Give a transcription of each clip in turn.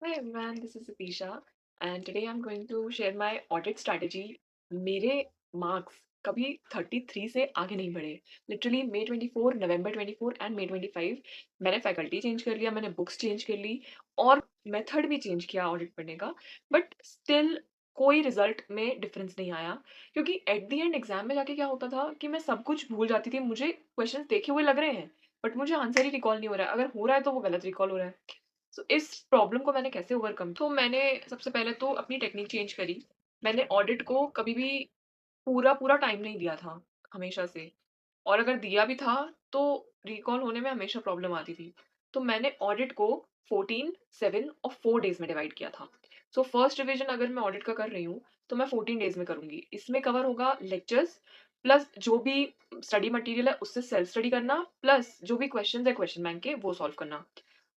Hi everyone, this is Atisha, and today I'm going to share my audit strategy. मेरे marks कभी 33 से आगे नहीं बढ़े। लिटरली मई 24, नवंबर 24 एंड मई 25 मैंने फैकल्टी चेंज कर लिया, मैंने बुक्स चेंज कर ली और मेथड भी चेंज किया ऑडिट पढ़ने का, बट स्टिल कोई रिजल्ट में डिफरेंस नहीं आया। क्योंकि एट द एंड एग्जाम में जाके क्या होता था कि मैं सब कुछ भूल जाती थी। मुझे क्वेश्चंस देखे हुए लग रहे हैं, बट मुझे आंसर ही रिकॉल नहीं हो रहा है। अगर हो रहा है तो वो गलत रिकॉल हो रहा है। सो इस प्रॉब्लम को मैंने कैसे ओवरकम, तो मैंने सबसे पहले तो अपनी टेक्निक चेंज करी। मैंने ऑडिट को कभी भी पूरा पूरा टाइम नहीं दिया था हमेशा से, और अगर दिया भी था तो रिकॉल होने में हमेशा प्रॉब्लम आती थी। तो मैंने ऑडिट को 14, 7 और 4 डेज में डिवाइड किया था। सो फर्स्ट रिवीजन अगर मैं ऑडिट का कर रही हूँ तो मैं 14 डेज में करूंगी। इसमें कवर होगा लेक्चर्स प्लस जो भी स्टडी मटेरियल है उससे सेल्फ स्टडी करना, प्लस जो भी क्वेश्चंस है क्वेश्चन बैंक के वो सॉल्व करना।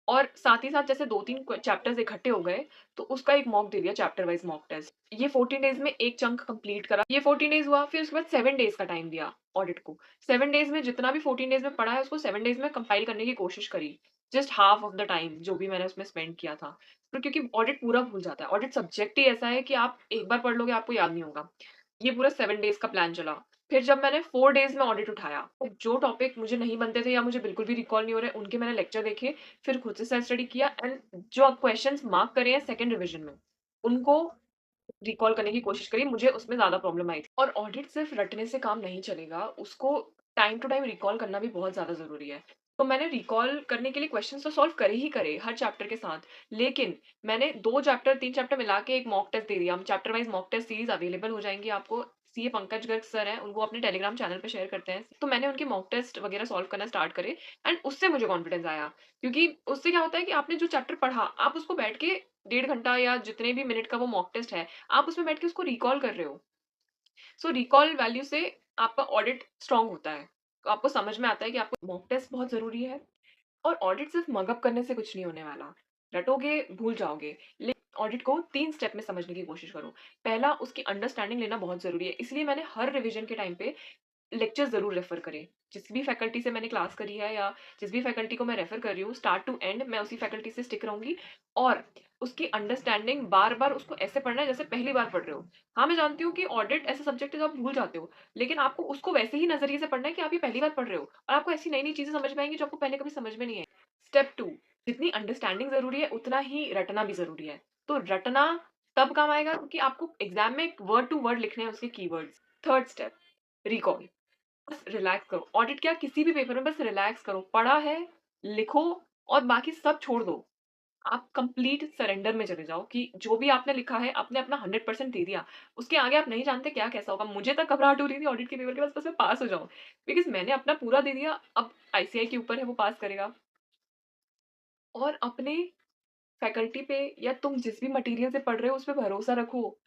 और साथ ही साथ जैसे 2-3 चैप्टर्स इकट्ठे हो गए तो उसका एक मॉक दे दिया, चैप्टर वाइज मॉक टेस्ट। ये 14 डेज में एक चंक कंप्लीट करा। ये 14 डेज हुआ, फिर उसके बाद 7 डेज का टाइम दिया ऑडिट को। 7 डेज में जितना भी 14 डेज में पढ़ा है उसको 7 डेज में कंपाइल करने की कोशिश करी। Just half of the time जो भी मैंने उसमें स्पेंड किया था। तो क्योंकि ऑडिट पूरा भूल जाता है, ऑडिट सब्जेक्ट ही ऐसा है कि आप एक बार पढ़ लोगे आपको याद नहीं होगा। ये पूरा 7 डेज का प्लान चला। फिर जब मैंने 4 डेज में ऑडिट उठाया, तो जो टॉपिक मुझे नहीं बनते थे या मुझे बिल्कुल भी रिकॉल नहीं हो रहे, उनके मैंने लेक्चर देखे, फिर खुद से सेल्फ स्टडी किया एंड जो क्वेश्चंस मार्क करे हैं सेकंड रिवीजन में, उनको रिकॉल करने की कोशिश करी। मुझे उसमें ज़्यादा प्रॉब्लम आई थी। और ऑडिट सिर्फ रटने से काम नहीं चलेगा, उसको टाइम टू टाइम रिकॉल करना भी बहुत ज़्यादा ज़रूरी है। तो मैंने रिकॉल करने के लिए क्वेश्चंस तो सॉल्व करे ही करे हर चैप्टर के साथ, लेकिन मैंने 2 चैप्टर 3 चैप्टर मिला के एक मॉक टेस्ट दे दिया। हम chapter wise mock test series available हो जाएँगी आपको। सीए पंकज गर्ग सर हैं, उनको अपने टेलीग्राम चैनल पे शेयर करते हैं। तो मैंने उनके मॉक टेस्ट वगैरह सॉल्व करना स्टार्ट करे एंड उससे मुझे कॉन्फिडेंस आया। क्योंकि उससे क्या होता है कि आपने जो चैप्टर पढ़ा, आप उसको बैठ के 1.5 घंटा या जितने भी मिनट का वो मॉक टेस्ट है, आप उसमें बैठ के उसको रिकॉल कर रहे हो। सो रिकॉल वैल्यू से आपका ऑडिट स्ट्रांग होता है। तो आपको समझ में आता है कि आपको मॉक टेस्ट बहुत ज़रूरी है। और ऑडिट सिर्फ मगअप करने से कुछ नहीं होने वाला। रटोगे, भूल जाओगे। लेकिन ऑडिट को 3 स्टेप में समझने की कोशिश करो। पहला, उसकी अंडरस्टैंडिंग लेना बहुत ज़रूरी है। इसलिए मैंने हर रिवीजन के टाइम पे लेक्चर ज़रूर रेफ़र करें। जिस भी फैकल्टी से मैंने क्लास करी है या जिस भी फैकल्टी को मैं रेफ़र कर रही हूँ, स्टार्ट टू एंड मैं उसी फैकल्टी से स्टिक रहूँगी। और उसकी अंडरस्टैंडिंग बार-बार उसको ऐसे पढ़ना है जैसे पहली बार पढ़ रहे हो। हाँ, मैं जानती हूँ कि ऑडिट ऐसा सब्जेक्ट है जो आप भूल जाते हो, लेकिन आपको उसको वैसे ही नज़रिए से पढ़ना है कि आप ये पहली बार पढ़ रहे हो और आपको ऐसी नई-नई चीज़ें समझ में आएँगी जो आपको पहले कभी समझ में नहीं आई। स्टेप 2, जितनी अंडरस्टैंडिंग ज़रूरी है, उतना ही रटना भी ज़रूरी है। तो रटना तब काम आएगा क्योंकि आपको एग्ज़ाम में वर्ड टू वर्ड लिखने हैं उसके कीवर्ड्स। Third step, recall. बस रिलैक्स करो। ऑडिट क्या, किसी भी पेपर में बस रिलैक्स करो। पढ़ा है, लिखो और बाकी सब छोड़ दो। आप कंप्लीट सरेंडर में चले जाओ कि जो भी आपने लिखा है, आपने अपना 100% दे दिया। उसके आगे आप नहीं जानते क्या कैसा होगा। मुझे तक घबराहट हो रही थी ऑडिट के पेपर के बस मैं पास हो जाऊँ। बिकॉज़ मैंने अपना पूरा दे दिया, अब आईसीएआई के ऊपर है वो पास करेगा। और अपने फैकल्टी पे या तुम जिस भी मटेरियल से पढ़ रहे हो, उस पे भरोसा रखो।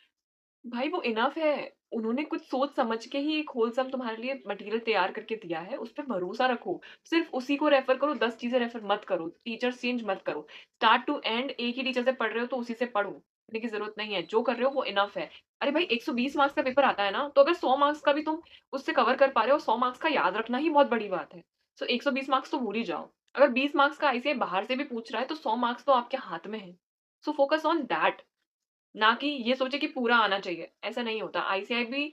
भाई वो इनफ है। उन्होंने कुछ सोच समझ के ही एक होलसम तुम्हारे लिए मटेरियल तैयार करके दिया है, उस पे भरोसा रखो। सिर्फ़ उसी को रेफ़र करो, 10 चीज़ें रेफ़र मत करो, टीचर्स चेंज मत करो। स्टार्ट टू एंड एक ही टीचर से पढ़ रहे हो तो उसी से पढ़ो, पढ़ने की ज़रूरत नहीं है। जो कर रहे हो वो इनफ है। अरे भाई 120 मार्क्स का पेपर आता है ना, तो अगर 100 मार्क्स का भी तुम उससे कवर कर पा रहे हो, 100 मार्क्स का याद रखना ही बहुत बड़ी बात है। सो 120 मार्क्स तो भूल ही जाओ। अगर 20 मार्क्स का आईसीएआई बाहर से भी पूछ रहा है तो 100 मार्क्स तो आपके हाथ में है। So focus on that. ना कि ये सोचे कि पूरा आना चाहिए, ऐसा नहीं होता। आईसीएआई भी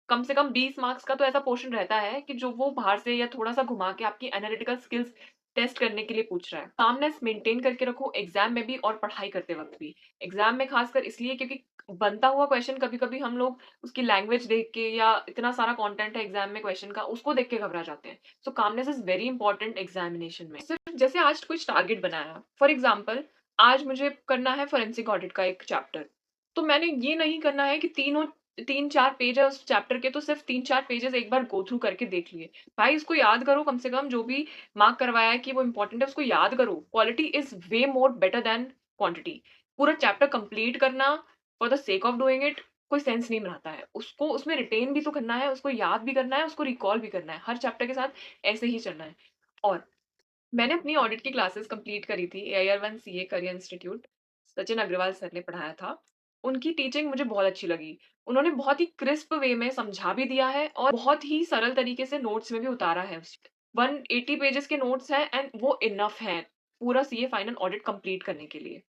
कम से कम 20 मार्क्स का तो ऐसा पोर्शन रहता है कि जो वो बाहर से या थोड़ा-सा घुमा के आपकी एनालिटिकल स्किल्स टेस्ट करने के लिए पूछ रहा है। कामनेस मेंटेन करके रखो एग्ज़ाम में भी और पढ़ाई करते वक़्त भी। एग्ज़ाम में खासकर इसलिए क्योंकि बनता हुआ क्वेश्चन कभी-कभी हम लोग उसकी लैंग्वेज देख के या इतना सारा कंटेंट है एग्ज़ाम में क्वेश्चन का, उसको देख के घबरा जाते हैं। So calmness is very important examination में। सिर्फ जैसे आज कुछ टारगेट बनाया, फॉर एग्ज़ाम्पल आज मुझे करना है फोरेंसिक ऑडिट का एक चैप्टर। तो मैंने ये नहीं करना है कि 3-4 पेज है उस चैप्टर के, तो सिर्फ 3-4 पेजेज़ एक बार गो थ्रू करके देख लिए। भाई इसको याद करो, कम से कम जो भी मार्क करवाया है कि वो इम्पोर्टेंट है उसको याद करो। Quality is way more better than quantity. पूरा चैप्टर कंप्लीट करना for the sake of doing it कोई सेंस नहीं बनाता है। उसको उसमें रिटेन भी तो करना है, उसको याद भी करना है, उसको रिकॉल भी करना है। हर चैप्टर के साथ ऐसे ही चलना है। और मैंने अपनी ऑडिट की क्लासेस कंप्लीट करी थी AIR one CA career institute. Sachin Agarwal sir ने पढ़ाया था। उनकी टीचिंग मुझे बहुत अच्छी लगी। उन्होंने बहुत ही क्रिस्प वे में समझा भी दिया है और बहुत ही सरल तरीके से नोट्स में भी उतारा है। 180 पेजेज़ के नोट्स हैं एंड वो इनफ हैं, पूरा सीए फाइनल ऑडिट कंप्लीट करने के लिए।